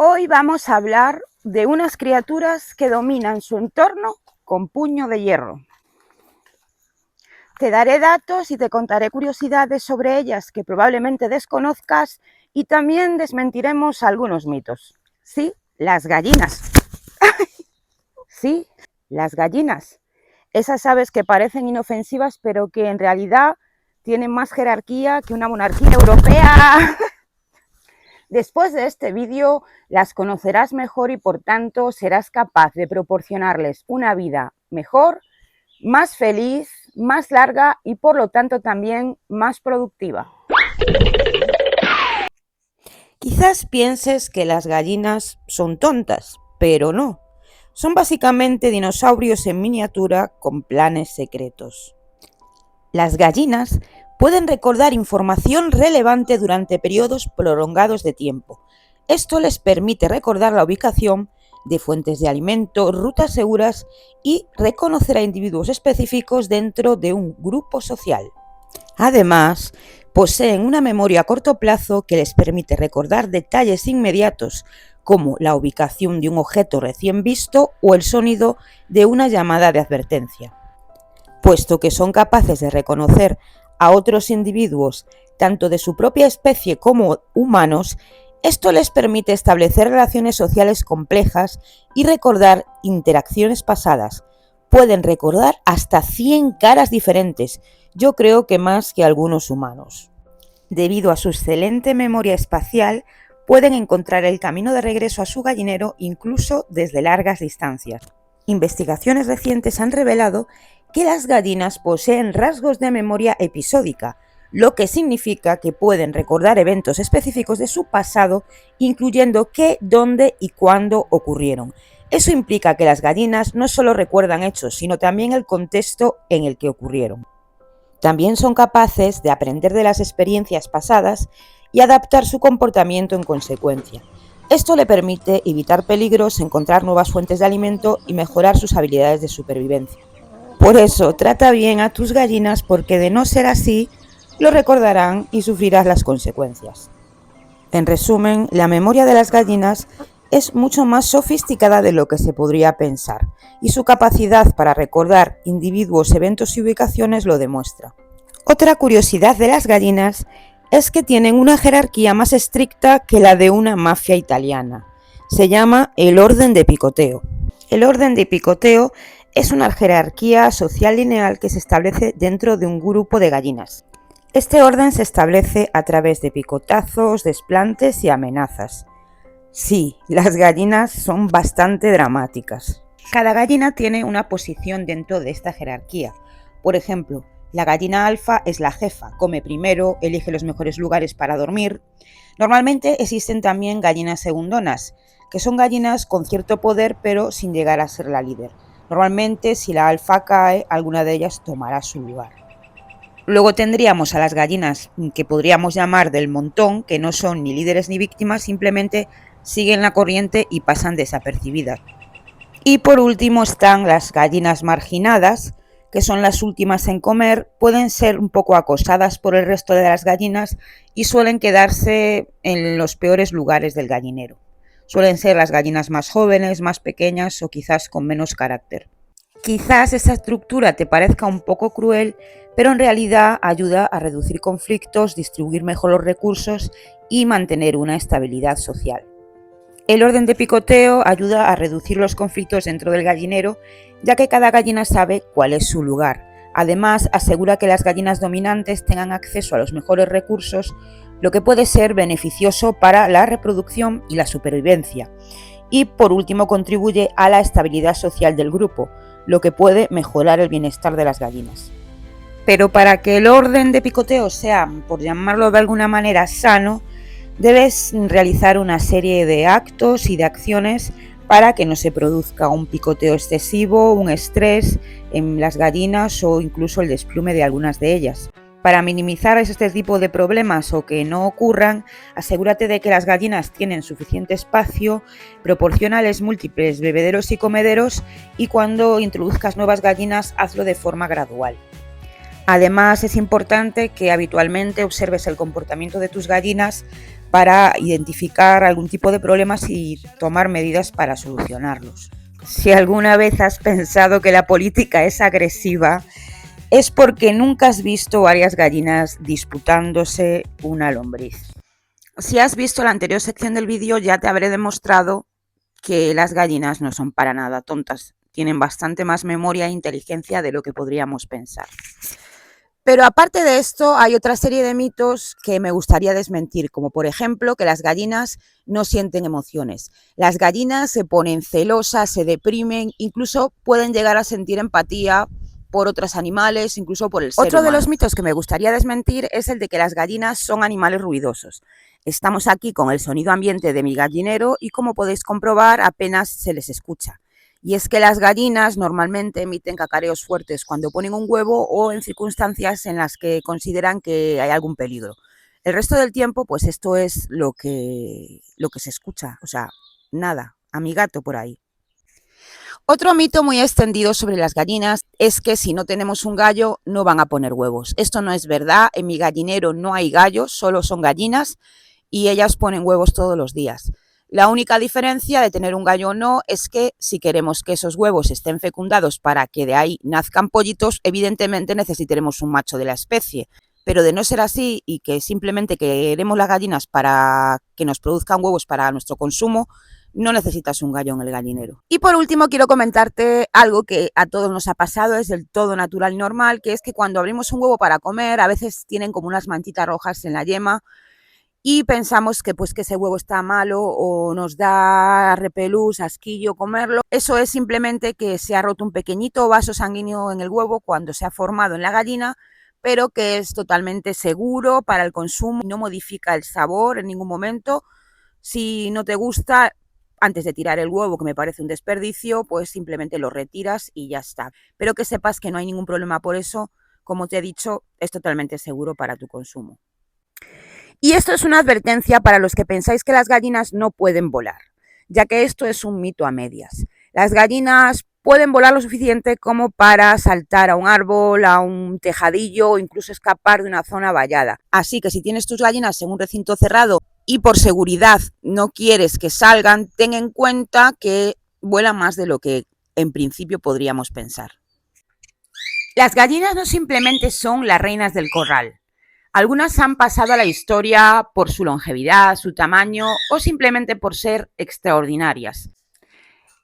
Hoy vamos a hablar de unas criaturas que dominan su entorno con puño de hierro. Te daré datos y te contaré curiosidades sobre ellas que probablemente desconozcas y también desmentiremos algunos mitos. Sí, las gallinas. Sí, las gallinas. Esas aves que parecen inofensivas pero que en realidad tienen más jerarquía que una monarquía europea. Después de este vídeo las conocerás mejor y por tanto serás capaz de proporcionarles una vida mejor, más feliz, más larga y por lo tanto también más productiva. Quizás pienses que las gallinas son tontas, pero no. Son básicamente dinosaurios en miniatura con planes secretos. Las gallinas pueden recordar información relevante durante periodos prolongados de tiempo. Esto les permite recordar la ubicación de fuentes de alimento, rutas seguras y reconocer a individuos específicos dentro de un grupo social. Además, poseen una memoria a corto plazo que les permite recordar detalles inmediatos como la ubicación de un objeto recién visto o el sonido de una llamada de advertencia. Puesto que son capaces de reconocer a otros individuos, tanto de su propia especie como humanos, esto les permite establecer relaciones sociales complejas y recordar interacciones pasadas. Pueden recordar hasta 100 caras diferentes, yo creo que más que algunos humanos. Debido a su excelente memoria espacial, pueden encontrar el camino de regreso a su gallinero incluso desde largas distancias. Investigaciones recientes han revelado que las gallinas poseen rasgos de memoria episódica, lo que significa que pueden recordar eventos específicos de su pasado, incluyendo qué, dónde y cuándo ocurrieron. Eso implica que las gallinas no solo recuerdan hechos, sino también el contexto en el que ocurrieron. También son capaces de aprender de las experiencias pasadas y adaptar su comportamiento en consecuencia. Esto le permite evitar peligros, encontrar nuevas fuentes de alimento y mejorar sus habilidades de supervivencia. Por eso, trata bien a tus gallinas porque de no ser así, lo recordarán y sufrirás las consecuencias. En resumen, la memoria de las gallinas es mucho más sofisticada de lo que se podría pensar y su capacidad para recordar individuos, eventos y ubicaciones lo demuestra. Otra curiosidad de las gallinas es que tienen una jerarquía más estricta que la de una mafia italiana. Se llama el orden de picoteo. El orden de picoteo es una jerarquía social lineal que se establece dentro de un grupo de gallinas. Este orden se establece a través de picotazos, desplantes y amenazas. Sí, las gallinas son bastante dramáticas. Cada gallina tiene una posición dentro de esta jerarquía. Por ejemplo, la gallina alfa es la jefa, come primero, elige los mejores lugares para dormir. Normalmente existen también gallinas segundonas, que son gallinas con cierto poder pero sin llegar a ser la líder. Normalmente, si la alfa cae, alguna de ellas tomará su lugar. Luego tendríamos a las gallinas que podríamos llamar del montón, que no son ni líderes ni víctimas, simplemente siguen la corriente y pasan desapercibidas. Y por último están las gallinas marginadas, que son las últimas en comer, pueden ser un poco acosadas por el resto de las gallinas y suelen quedarse en los peores lugares del gallinero. Suelen ser las gallinas más jóvenes, más pequeñas o quizás con menos carácter. Quizás esta estructura te parezca un poco cruel, pero en realidad ayuda a reducir conflictos, distribuir mejor los recursos y mantener una estabilidad social. El orden de picoteo ayuda a reducir los conflictos dentro del gallinero, ya que cada gallina sabe cuál es su lugar. Además, asegura que las gallinas dominantes tengan acceso a los mejores recursos, lo que puede ser beneficioso para la reproducción y la supervivencia. Y por último, contribuye a la estabilidad social del grupo, lo que puede mejorar el bienestar de las gallinas. Pero para que el orden de picoteo sea, por llamarlo de alguna manera, sano, debes realizar una serie de actos y de acciones para que no se produzca un picoteo excesivo, un estrés en las gallinas o incluso el desplume de algunas de ellas. Para minimizar este tipo de problemas o que no ocurran, asegúrate de que las gallinas tienen suficiente espacio, proporciónales múltiples bebederos y comederos y cuando introduzcas nuevas gallinas hazlo de forma gradual. Además, es importante que habitualmente observes el comportamiento de tus gallinas para identificar algún tipo de problemas y tomar medidas para solucionarlos. Si alguna vez has pensado que la política es agresiva, es porque nunca has visto varias gallinas disputándose una lombriz. Si has visto la anterior sección del vídeo, ya te habré demostrado que las gallinas no son para nada tontas. Tienen bastante más memoria e inteligencia de lo que podríamos pensar. Pero aparte de esto, hay otra serie de mitos que me gustaría desmentir, como por ejemplo que las gallinas no sienten emociones. Las gallinas se ponen celosas, se deprimen, incluso pueden llegar a sentir empatía por otros animales, incluso por el ser humano. Otro de los mitos que me gustaría desmentir es el de que las gallinas son animales ruidosos. Estamos aquí con el sonido ambiente de mi gallinero y, como podéis comprobar, apenas se les escucha. Y es que las gallinas normalmente emiten cacareos fuertes cuando ponen un huevo o en circunstancias en las que consideran que hay algún peligro. El resto del tiempo, pues esto es lo que se escucha, o sea, nada, a mi gato por ahí. Otro mito muy extendido sobre las gallinas es que si no tenemos un gallo no van a poner huevos. Esto no es verdad, en mi gallinero no hay gallos, solo son gallinas y ellas ponen huevos todos los días. La única diferencia de tener un gallo o no es que si queremos que esos huevos estén fecundados para que de ahí nazcan pollitos, evidentemente necesitaremos un macho de la especie. Pero de no ser así y que simplemente queremos las gallinas para que nos produzcan huevos para nuestro consumo, no necesitas un gallo en el gallinero. Y por último quiero comentarte algo que a todos nos ha pasado, es del todo natural y normal, que es que cuando abrimos un huevo para comer a veces tienen como unas manchitas rojas en la yema y pensamos que que ese huevo está malo o nos da repelús, asquillo comerlo. Eso es simplemente que se ha roto un pequeñito vaso sanguíneo en el huevo cuando se ha formado en la gallina, pero que es totalmente seguro para el consumo y no modifica el sabor en ningún momento. Si no te gusta, antes de tirar el huevo, que me parece un desperdicio, pues simplemente lo retiras y ya está. Pero que sepas que no hay ningún problema por eso, como te he dicho, es totalmente seguro para tu consumo. Y esto es una advertencia para los que pensáis que las gallinas no pueden volar, ya que esto es un mito a medias. Las gallinas pueden volar lo suficiente como para saltar a un árbol, a un tejadillo o incluso escapar de una zona vallada. Así que si tienes tus gallinas en un recinto cerrado y por seguridad no quieres que salgan, ten en cuenta que vuelan más de lo que en principio podríamos pensar. Las gallinas no simplemente son las reinas del corral. Algunas han pasado a la historia por su longevidad, su tamaño o simplemente por ser extraordinarias.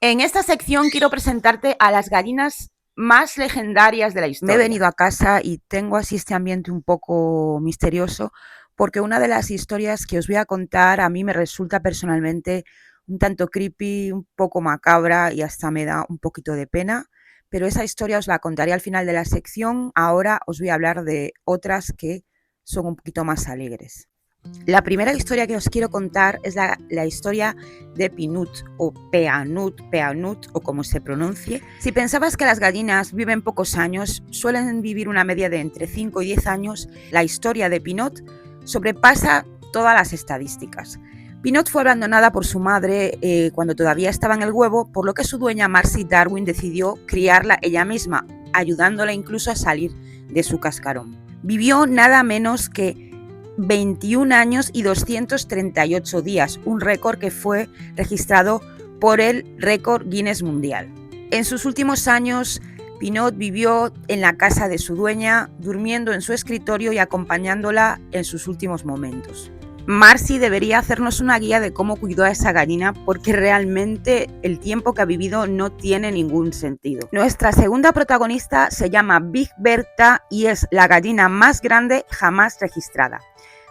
En esta sección quiero presentarte a las gallinas más legendarias de la historia. Me he venido a casa y tengo así este ambiente un poco misterioso porque una de las historias que os voy a contar a mí me resulta personalmente un tanto creepy, un poco macabra y hasta me da un poquito de pena. Pero esa historia os la contaré al final de la sección. Ahora os voy a hablar de otras que son un poquito más alegres. La primera historia que os quiero contar es la historia de Pinut o Peanut o como se pronuncie. Si pensabas que las gallinas viven pocos años, suelen vivir una media de entre 5 y 10 años, la historia de Pinot sobrepasa todas las estadísticas. Pinot fue abandonada por su madre cuando todavía estaba en el huevo, por lo que su dueña Marcy Darwin decidió criarla ella misma, ayudándola incluso a salir de su cascarón. Vivió nada menos que 21 años y 238 días, un récord que fue registrado por el récord Guinness Mundial. En sus últimos años, Pinot vivió en la casa de su dueña, durmiendo en su escritorio y acompañándola en sus últimos momentos. Marcy debería hacernos una guía de cómo cuidó a esa gallina porque realmente el tiempo que ha vivido no tiene ningún sentido. Nuestra segunda protagonista se llama Big Bertha y es la gallina más grande jamás registrada.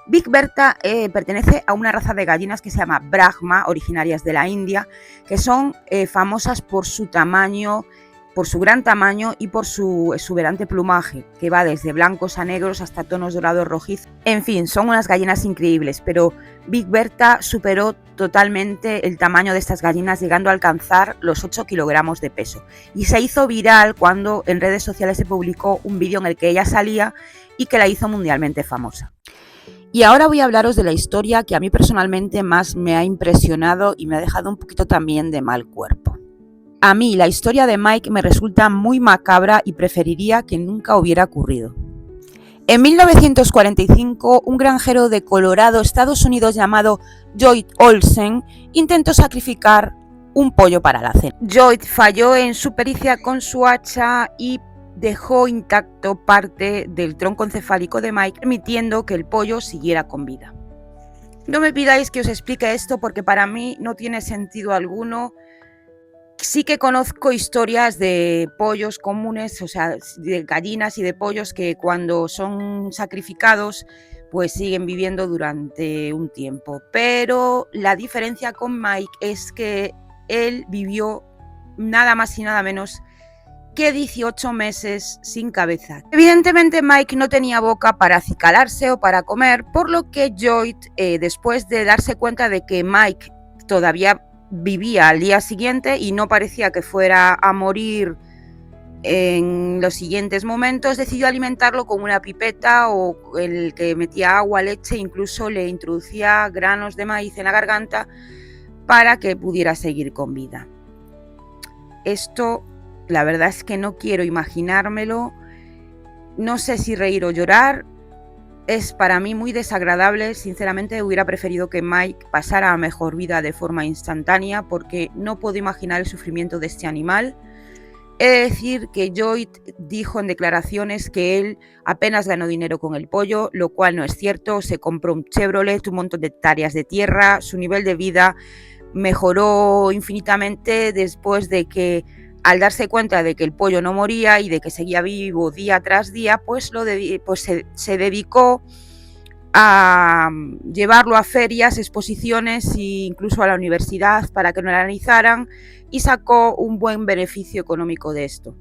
Big Bertha pertenece a una raza de gallinas que se llama Brahma, originarias de la India, que son famosas por su tamaño, por su gran tamaño y por su exuberante plumaje, que va desde blancos a negros hasta tonos dorados rojizos. En fin, son unas gallinas increíbles, pero Big Bertha superó totalmente el tamaño de estas gallinas, llegando a alcanzar los 8 kilogramos de peso. Y se hizo viral cuando en redes sociales se publicó un vídeo en el que ella salía y que la hizo mundialmente famosa. Y ahora voy a hablaros de la historia que a mí personalmente más me ha impresionado y me ha dejado un poquito también de mal cuerpo. A mí la historia de Mike me resulta muy macabra y preferiría que nunca hubiera ocurrido. En 1945, un granjero de Colorado, Estados Unidos, llamado Lloyd Olsen, intentó sacrificar un pollo para la cena. Lloyd falló en su pericia con su hacha y dejó intacto parte del tronco encefálico de Mike, permitiendo que el pollo siguiera con vida. No me pidáis que os explique esto porque para mí no tiene sentido alguno. Sí que conozco historias de pollos comunes, o sea, de gallinas y de pollos que cuando son sacrificados pues siguen viviendo durante un tiempo. Pero la diferencia con Mike es que él vivió nada más y nada menos que 18 meses sin cabeza. Evidentemente Mike no tenía boca para acicalarse o para comer, por lo que Lloyd, después de darse cuenta de que Mike todavía vivía al día siguiente y no parecía que fuera a morir en los siguientes momentos, decidió alimentarlo con una pipeta o el que metía agua, leche, incluso le introducía granos de maíz en la garganta para que pudiera seguir con vida. Esto, la verdad es que no quiero imaginármelo, no sé si reír o llorar. Es para mí muy desagradable, sinceramente hubiera preferido que Mike pasara a mejor vida de forma instantánea porque no puedo imaginar el sufrimiento de este animal. He de decir que Lloyd dijo en declaraciones que él apenas ganó dinero con el pollo, lo cual no es cierto. Se compró un Chevrolet, un montón de hectáreas de tierra, su nivel de vida mejoró infinitamente después de que, al darse cuenta de que el pollo no moría y de que seguía vivo día tras día, pues se dedicó a llevarlo a ferias, exposiciones e incluso a la universidad para que lo analizaran y sacó un buen beneficio económico de esto.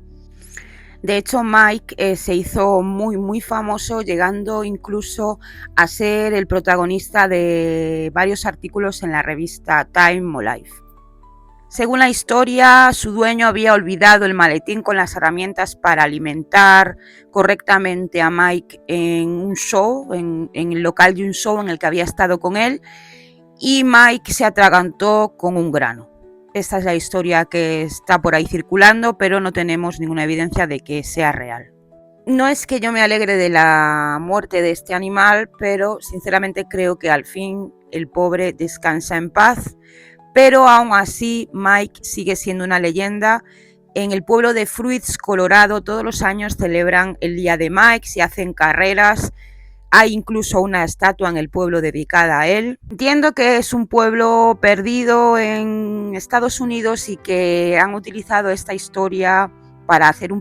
De hecho, Mike se hizo muy famoso, llegando incluso a ser el protagonista de varios artículos en la revista Time o Life. Según la historia, su dueño había olvidado el maletín con las herramientas para alimentar correctamente a Mike en un show, en el local de un show en el que había estado con él, y Mike se atragantó con un grano. Esta es la historia que está por ahí circulando, pero no tenemos ninguna evidencia de que sea real. No es que yo me alegre de la muerte de este animal, pero sinceramente creo que al fin el pobre descansa en paz. Pero aún así Mike sigue siendo una leyenda. En el pueblo de Fruits, Colorado, todos los años celebran el Día de Mike, se hacen carreras, hay incluso una estatua en el pueblo dedicada a él. Entiendo que es un pueblo perdido en Estados Unidos y que han utilizado esta historia para hacer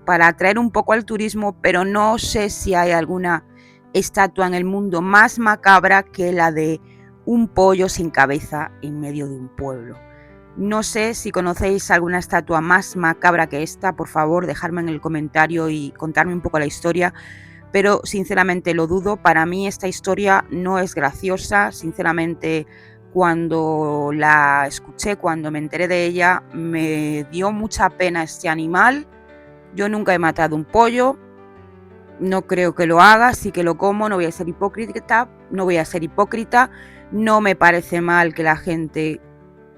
para atraer un poco al turismo, pero no sé si hay alguna estatua en el mundo más macabra que la de un pollo sin cabeza en medio de un pueblo. No sé si conocéis alguna estatua más macabra que esta, por favor, dejadme en el comentario y contarme un poco la historia, pero sinceramente lo dudo. Para mí esta historia no es graciosa, sinceramente cuando la escuché, cuando me enteré de ella, me dio mucha pena este animal. Yo nunca he matado un pollo, no creo que lo haga, sí que lo como, no voy a ser hipócrita, no me parece mal que la gente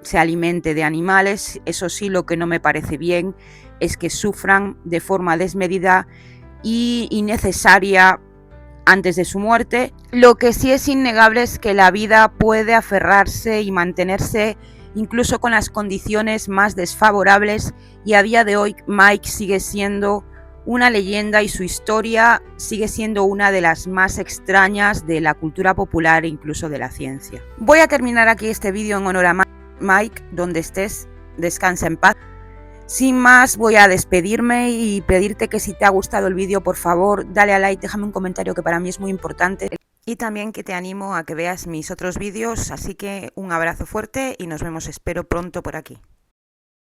se alimente de animales. Eso sí, lo que no me parece bien es que sufran de forma desmedida y innecesaria antes de su muerte. Lo que sí es innegable es que la vida puede aferrarse y mantenerse incluso con las condiciones más desfavorables, y a día de hoy Mike sigue siendo una leyenda y su historia sigue siendo una de las más extrañas de la cultura popular e incluso de la ciencia. Voy a terminar aquí este vídeo en honor a Mike. Donde estés, descansa en paz. Sin más, voy a despedirme y pedirte que si te ha gustado el vídeo, por favor, dale a like, déjame un comentario que para mí es muy importante. Y también que te animo a que veas mis otros vídeos, así que un abrazo fuerte y nos vemos, espero, pronto por aquí.